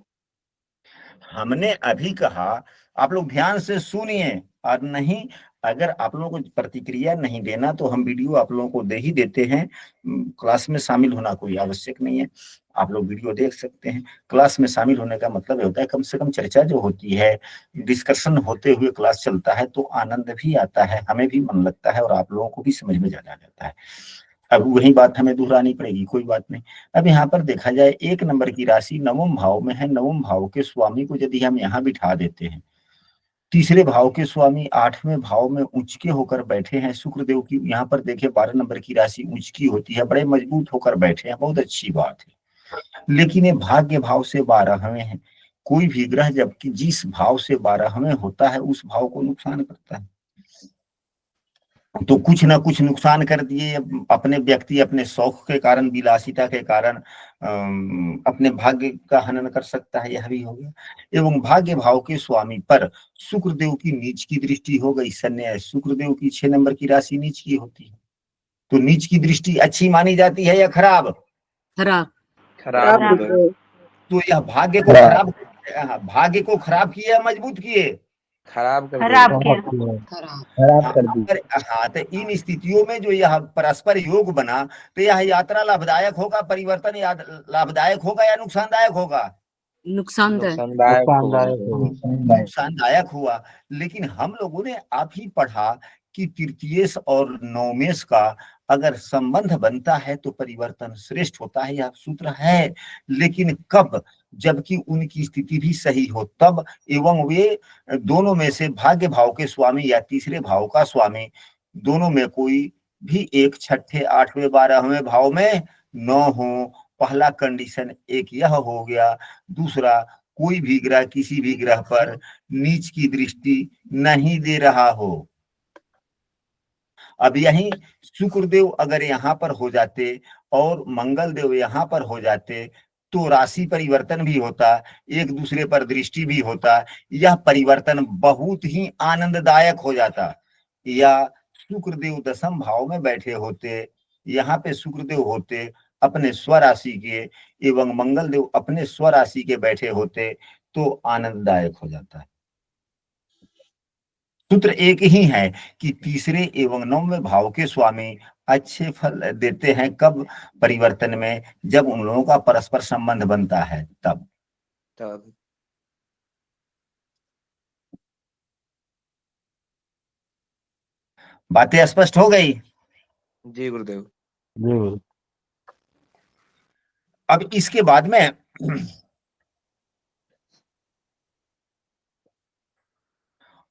[SPEAKER 2] हमने अभी कहा, आप लोग ध्यान से सुनिए, और नहीं अगर आप लोगों को प्रतिक्रिया नहीं देना तो हम वीडियो आप लोगों को दे ही देते हैं। क्लास में शामिल होना कोई आवश्यक नहीं है, आप लोग वीडियो देख सकते हैं। क्लास में शामिल होने का मतलब होता है कम से कम चर्चा जो होती है, डिस्कशन होते हुए क्लास चलता है तो आनंद भी आता है, हमें भी मन लगता है और आप लोगों को भी समझ में ज्यादा आ जाता है। अब वही बात हमें दोहरानी पड़ेगी, कोई बात नहीं। अब यहाँ पर देखा जाए एक नंबर की राशि नवम भाव में है, नवम भाव के स्वामी को यदि हम यहाँ बिठा देते हैं, तीसरे भाव के स्वामी 8वें भाव में उच्च के होकर बैठे हैं। शुक्रदेव की यहाँ पर देखिए 12 नंबर की राशि उच्च की होती है, बड़े मजबूत होकर बैठे हैं, बहुत अच्छी बात है। लेकिन ये भाग्य भाव से 12वें हैं। कोई भी ग्रह जबकि जिस भाव से 12वें होता है उस भाव को नुकसान करता है, तो कुछ ना कुछ नुकसान कर दिए। अपने व्यक्ति अपने शौक के कारण, विलासिता के कारण अपने भाग्य का हनन कर सकता है, यह भी हो गया। एवं भाग्य भाव के स्वामी पर शुक्रदेव की नीच की दृष्टि हो गई। शनि शुक्रदेव की 6 नंबर की राशि नीच की होती है, तो नीच की दृष्टि अच्छी मानी जाती है या खराब?
[SPEAKER 6] खराब।
[SPEAKER 5] खराब गुरुदेव।
[SPEAKER 2] तो यह भाग्य को खराब, भाग्य को खराब किए या मजबूत किए?
[SPEAKER 5] खराब कर
[SPEAKER 3] खराब
[SPEAKER 5] दिया।
[SPEAKER 3] किया।
[SPEAKER 2] हाँ, तो इन स्थितियों में जो यह परस्पर योग बना तो यह यात्रा लाभदायक होगा, परिवर्तन लाभदायक होगा या नुकसानदायक होगा?
[SPEAKER 6] नुकसानदायक।
[SPEAKER 5] नुकसानदायक होगा।
[SPEAKER 2] नुकसानदायक हुआ। लेकिन हम लोगों ने आप ही पढ़ा कि तृतीयेश और नवमेश का अगर संबंध बनता है तो परिवर्तन श्रेष्ठ होता है, यह सूत्र है। लेकिन कब? जबकि उनकी स्थिति भी सही हो तब, एवं वे दोनों में से भाग्य भाव के स्वामी या तीसरे भाव का स्वामी दोनों में कोई भी एक छठे 8वें 12वें भाव में न हो। पहला कंडीशन एक यह हो गया। दूसरा, कोई भी ग्रह किसी भी ग्रह पर नीच की दृष्टि नहीं दे रहा हो। अब यही शुक्रदेव अगर यहाँ पर हो जाते और मंगल देव यहाँ पर हो जाते तो राशि परिवर्तन भी होता, एक दूसरे पर दृष्टि भी होता, यह परिवर्तन बहुत ही आनंददायक हो जाता। या शुक्रदेव 10म भाव में बैठे होते, यहाँ पे शुक्रदेव होते अपने स्वराशि के एवं मंगल देव अपने स्वराशि के बैठे होते तो आनंददायक हो जाता है। सूत्र एक ही है कि तीसरे एवं नौवें भाव के स्वामी अच्छे फल देते हैं कब? परिवर्तन में, जब उन लोगों का परस्पर संबंध बनता है तब।
[SPEAKER 5] तब
[SPEAKER 2] बातें स्पष्ट हो गई?
[SPEAKER 5] जी गुरुदेव।
[SPEAKER 1] जी गुरु।
[SPEAKER 2] अब इसके बाद में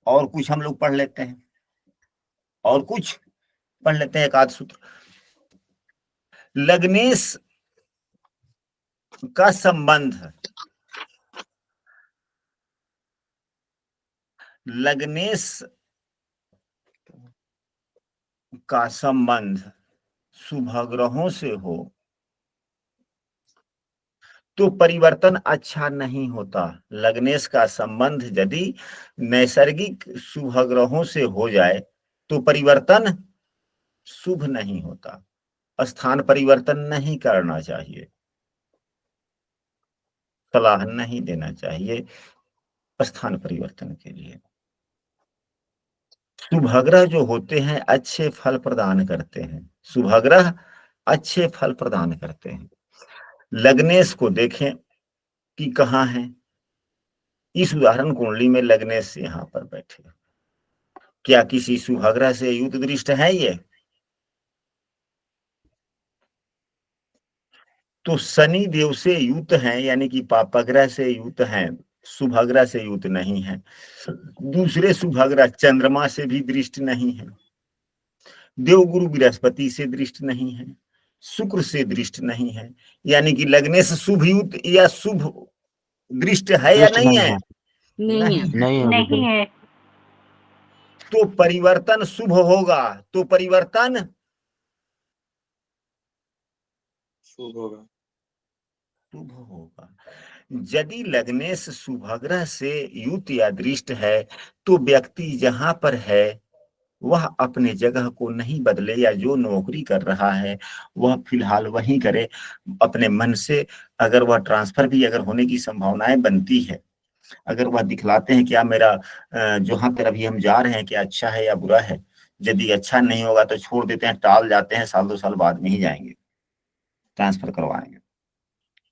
[SPEAKER 2] और कुछ हम लोग पढ़ लेते हैं, और कुछ पढ़ लेते हैं, एक आध सूत्र। लग्नेश का संबंध, लग्नेश का संबंध शुभ ग्रहों से हो तो परिवर्तन अच्छा नहीं होता। लग्नेश का संबंध यदि नैसर्गिक शुभ ग्रहों से हो जाए तो परिवर्तन शुभ नहीं होता। स्थान परिवर्तन नहीं करना चाहिए, सलाह नहीं देना चाहिए स्थान परिवर्तन के लिए। शुभग्रह जो होते हैं अच्छे फल प्रदान करते हैं, शुभग्रह अच्छे फल प्रदान करते हैं। लग्नेश को देखें कि कहाँ है। इस उदाहरण कुंडली में लग्नेश यहाँ पर बैठे, क्या किसी शुभग्रह से युत दृष्ट है ये? तो शनि देव से युत हैं, यानी कि पापग्रह से युत हैं, शुभग्रह से युत नहीं है। दूसरे शुभग्रह चंद्रमा से भी दृष्ट नहीं है, देवगुरु बृहस्पति से दृष्ट नहीं है, शुक्र से दृष्ट नहीं है, यानी कि लग्नेश शुभ युत या शुभ दृष्ट है या
[SPEAKER 1] दृष्ट
[SPEAKER 2] नहीं
[SPEAKER 1] नहीं
[SPEAKER 2] है?
[SPEAKER 1] है।
[SPEAKER 6] नहीं है।
[SPEAKER 1] नहीं है
[SPEAKER 3] नहीं
[SPEAKER 1] गुरुदेव।
[SPEAKER 3] है।
[SPEAKER 2] तो परिवर्तन शुभ होगा, तो परिवर्तन
[SPEAKER 5] शुभ होगा।
[SPEAKER 2] शुभ होगा। यदि लग्नेश शुभग्रह से युत या दृष्ट है तो व्यक्ति जहां पर है वह अपने जगह को नहीं बदले, या जो नौकरी कर रहा है वह फिलहाल वहीं करे अपने मन से। अगर वह ट्रांसफर भी अगर होने की संभावनाएं बनती है, अगर वह दिखलाते हैं क्या मेरा जहां पर अभी हम जा रहे हैं क्या अच्छा है या बुरा है, यदि अच्छा नहीं होगा तो छोड़ देते हैं, टाल जाते हैं, साल 2 साल बाद में ही जाएंगे ट्रांसफर करवाएंगे,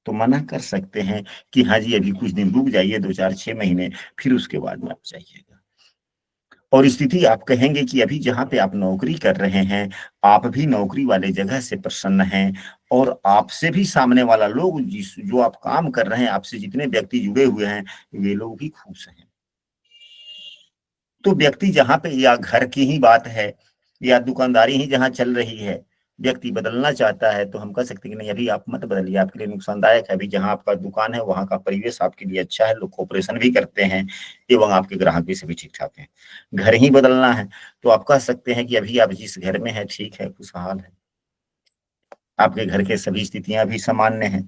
[SPEAKER 2] तो मना कर सकते हैं कि हाँ जी अभी कुछ दिन रुक जाइए, 2 4 6 महीने, फिर उसके बाद में आप जाइएगा। और स्थिति आप कहेंगे कि अभी जहां पे आप नौकरी कर रहे हैं आप भी नौकरी वाले जगह से प्रसन्न हैं, और आपसे भी सामने वाला लोग जिस जो आप काम कर रहे हैं, आपसे जितने व्यक्ति जुड़े हुए हैं वे लोग भी खुश हैं। तो व्यक्ति जहां पे, या घर की ही बात है या दुकानदारी ही जहां चल रही है, व्यक्ति बदलना चाहता है तो हम कह सकते हैं कि नहीं अभी आप मत बदलिए, आपके लिए नुकसानदायक है। अभी जहां आपका दुकान है वहां का परिवेश आपके लिए अच्छा है, लोग कोऑपरेशन भी करते हैं एवं आपके ग्राहक भी सभी ठीक ठाक हैं। घर ही बदलना है तो आप कह सकते हैं कि अभी आप जिस घर में है ठीक है, खुशहाल है, आपके घर के सभी स्थितियां भी सामान्य हैं,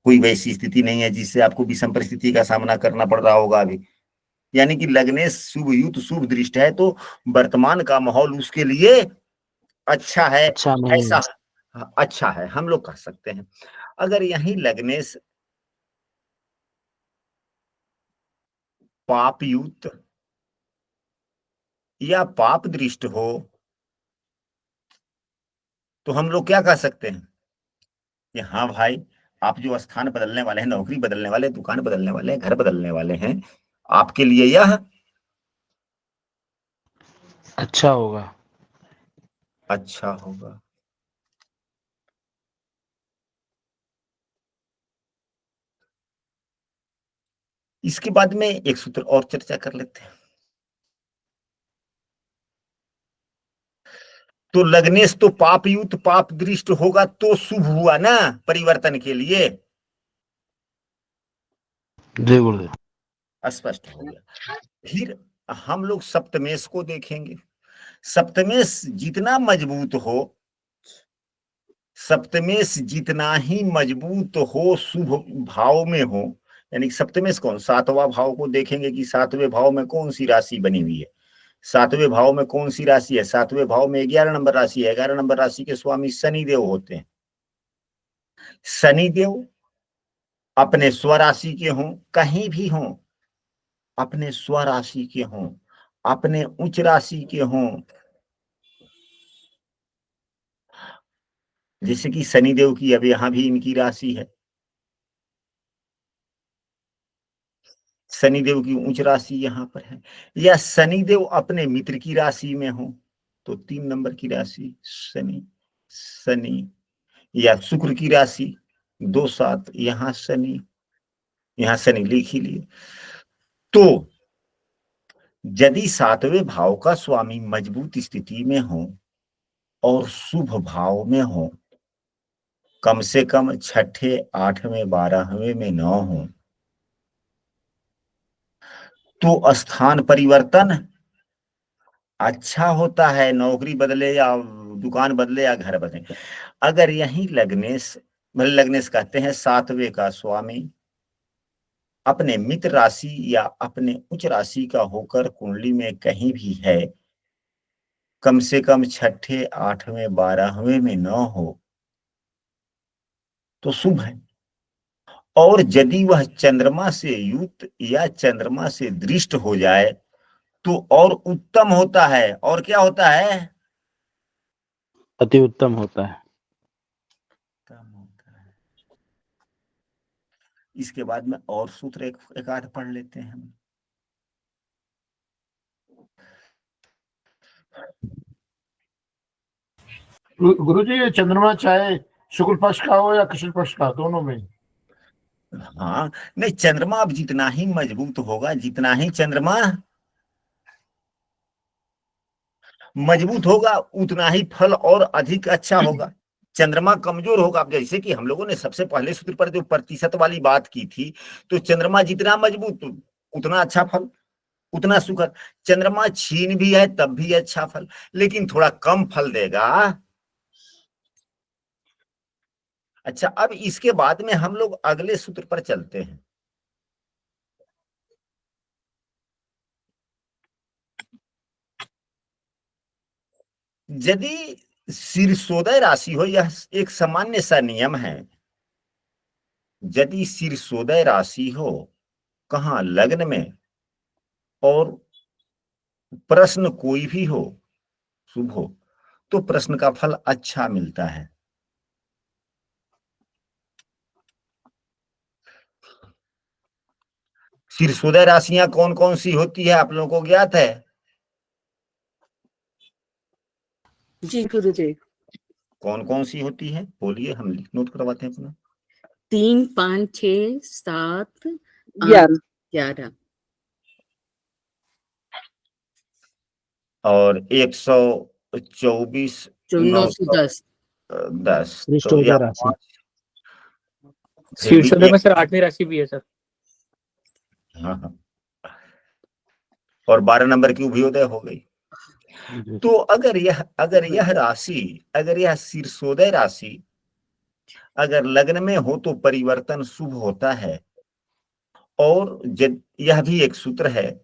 [SPEAKER 2] कोई वैसी स्थिति नहीं है जिससे आपको विषम परिस्थिति का सामना करना पड़ रहा होगा अभी। यानी कि लग्नेश शुभ युत शुभ दृष्ट है तो वर्तमान का माहौल उसके लिए अच्छा है,
[SPEAKER 1] अच्छा नहीं
[SPEAKER 2] ऐसा
[SPEAKER 1] है।
[SPEAKER 2] अच्छा है हम लोग कह सकते हैं। अगर यही लग्नेश पाप युत या पाप दृष्ट हो तो हम लोग क्या कह सकते हैं कि हाँ भाई आप जो स्थान बदलने वाले हैं, नौकरी बदलने वाले, दुकान बदलने वाले हैं, घर बदलने वाले हैं, आपके लिए यह
[SPEAKER 1] अच्छा होगा।
[SPEAKER 2] अच्छा होगा। इसके बाद में एक सूत्र और चर्चा कर लेते हैं। तो लग्नेश तो पाप युत पाप दृष्ट होगा तो शुभ हुआ ना परिवर्तन के लिए,
[SPEAKER 1] जी गुरुदेव।
[SPEAKER 2] स्पष्ट हो गया। फिर हम लोग सप्तमेश को देखेंगे। सप्तमेश जितना मजबूत हो, सप्तमेश जितना ही मजबूत हो शुभ भाव में हो, यानी सप्तमेश कौन, 7वां भाव को देखेंगे कि 7वें भाव में कौन सी राशि बनी हुई है। 7वें भाव में कौन सी राशि है? 7वें भाव में 11 नंबर राशि है। 11 नंबर राशि के स्वामी शनिदेव होते हैं। शनिदेव अपने स्वराशि के हों, कहीं भी हों, अपने स्वराशि के हों, अपने उच्च राशि के हों, जैसे कि शनिदेव की अब यहां भी इनकी राशि है, शनिदेव की उच्च राशि यहां पर है, या शनिदेव अपने मित्र की राशि में हो, तो 3 नंबर की राशि शनि, शनि या शुक्र की राशि 2-7, यहां शनि लिख ही लिए। तो यदि 7वें भाव का स्वामी मजबूत स्थिति में हो और शुभ भाव में हो, कम से कम 6ठे, 8वें, 12वें में न हो, तो स्थान परिवर्तन अच्छा होता है, नौकरी बदले या दुकान बदले या घर बदले। अगर यही लग्नेश कहते हैं 7वें का स्वामी अपने मित्र राशि या अपने उच्च राशि का होकर कुंडली में कहीं भी है, कम से कम 6ठे, 8वें, 12वें में न हो, तो शुभ है। और यदि वह चंद्रमा से युक्त या चंद्रमा से दृष्ट हो जाए तो और उत्तम होता है। और क्या होता है?
[SPEAKER 1] अति उत्तम होता है।
[SPEAKER 2] इसके बाद में और सूत्र एक आध पढ़ लेते हैं हम।
[SPEAKER 7] गुरुजी, ये चंद्रमा चाहे शुक्ल पक्ष का हो या कृष्ण पक्ष का, दोनों में?
[SPEAKER 2] हाँ, नहीं, चंद्रमा अब जितना ही मजबूत होगा, जितना ही चंद्रमा मजबूत होगा, उतना ही फल और अधिक अच्छा होगा। चंद्रमा कमजोर होगा, अब जैसे कि हम लोगों ने सबसे पहले सूत्र पर जो प्रतिशत वाली बात की थी, तो चंद्रमा जितना मजबूत उतना अच्छा फल, उतना सुखद। चंद्रमा छीन भी है तब भी अच्छा फल, लेकिन थोड़ा कम फल देगा। अच्छा, अब इसके बाद में हम लोग अगले सूत्र पर चलते हैं। यदि शीर्षोदय राशि हो, यह एक सामान्य सा नियम है, यदि शीर्षोदय राशि हो कहां, लग्न में, और प्रश्न कोई भी हो, शुभ हो, तो प्रश्न का फल अच्छा मिलता है। शीर्षोदय राशियां कौन कौन सी होती है, आप लोगों को ज्ञात है?
[SPEAKER 6] जी गुरुदेव।
[SPEAKER 2] कौन कौन सी होती है, बोलिए, हम नोट करवाते हैं अपना।
[SPEAKER 6] 3, 5, 6, 7,
[SPEAKER 4] 11
[SPEAKER 6] 11
[SPEAKER 2] और 124,
[SPEAKER 6] 910।
[SPEAKER 2] 910, तो
[SPEAKER 1] शीर्षोदय
[SPEAKER 2] या
[SPEAKER 1] राशि।
[SPEAKER 4] शीर्षोदय में सर 8वीं राशि भी है सर।
[SPEAKER 2] हाँ हाँ, और 12 नंबर की उभयोदय हो गई। तो अगर यह शीर्षोदय राशि अगर लग्न में हो तो परिवर्तन शुभ होता है। और यह भी एक सूत्र है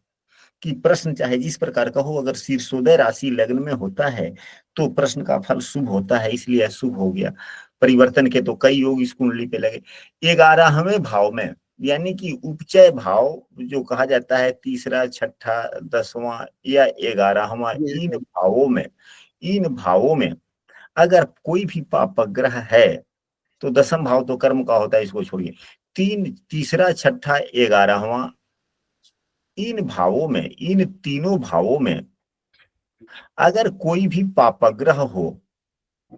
[SPEAKER 2] कि प्रश्न चाहे जिस प्रकार का हो, अगर शीर्षोदय राशि लग्न में होता है तो प्रश्न का फल शुभ होता है, इसलिए शुभ हो गया। परिवर्तन के तो कई योग इस कुंडली पे लगे। 11वें भाव में, यानी कि उपचय भाव जो कहा जाता है, तीसरा, छठा, 10वां या 11वां, इन भावों में अगर कोई भी पाप ग्रह है, तो 10वां भाव तो कर्म का होता है, इसको छोड़िए। तीसरा, छठा, 11वां, इन तीनों भावों में अगर कोई भी पापग्रह हो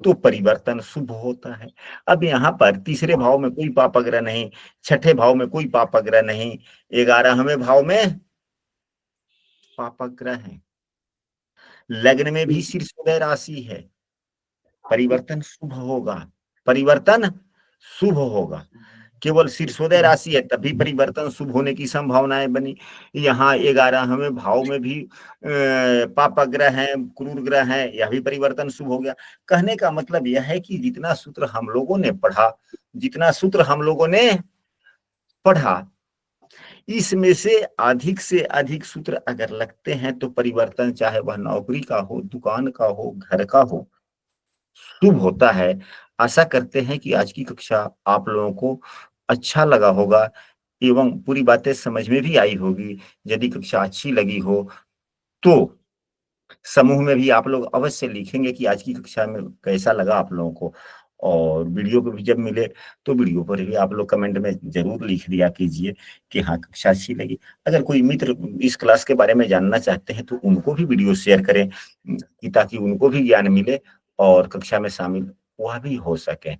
[SPEAKER 2] तो परिवर्तन शुभ होता है। अब यहाँ पर तीसरे भाव में कोई पापग्रह नहीं, छठे भाव में कोई पापग्रह नहीं, 11वें भाव में पापग्रह है, लग्न में भी शीर्षोदय राशि है, परिवर्तन शुभ होगा। केवल शीर्षोदय राशि है तभी परिवर्तन शुभ होने की संभावनाएं बनी। यहाँ 11वें भाव में भी पाप ग्रह है, क्रूर ग्रह है, यह भी परिवर्तन शुभ हो गया। कहने का मतलब यह है कि जितना सूत्र हम लोगों ने पढ़ा, इसमें से अधिक सूत्र अगर लगते हैं तो परिवर्तन, चाहे वह नौकरी का हो, दुकान का हो, घर का हो, शुभ होता है। आशा करते हैं कि आज की कक्षा आप लोगों को अच्छा लगा होगा एवं पूरी बातें समझ में भी आई होगी। यदि कक्षा अच्छी लगी हो तो समूह में भी आप लोग अवश्य लिखेंगे कि आज की कक्षा में कैसा लगा आप लोगों को, और वीडियो को भी जब मिले तो वीडियो पर भी आप लोग कमेंट में जरूर लिख दिया कीजिए कि हाँ कक्षा अच्छी लगी। अगर कोई मित्र इस क्लास के बारे में जानना चाहते हैं तो उनको भी वीडियो शेयर करें कि ताकि उनको भी ज्ञान मिले और कक्षा में शामिल वह भी हो सके।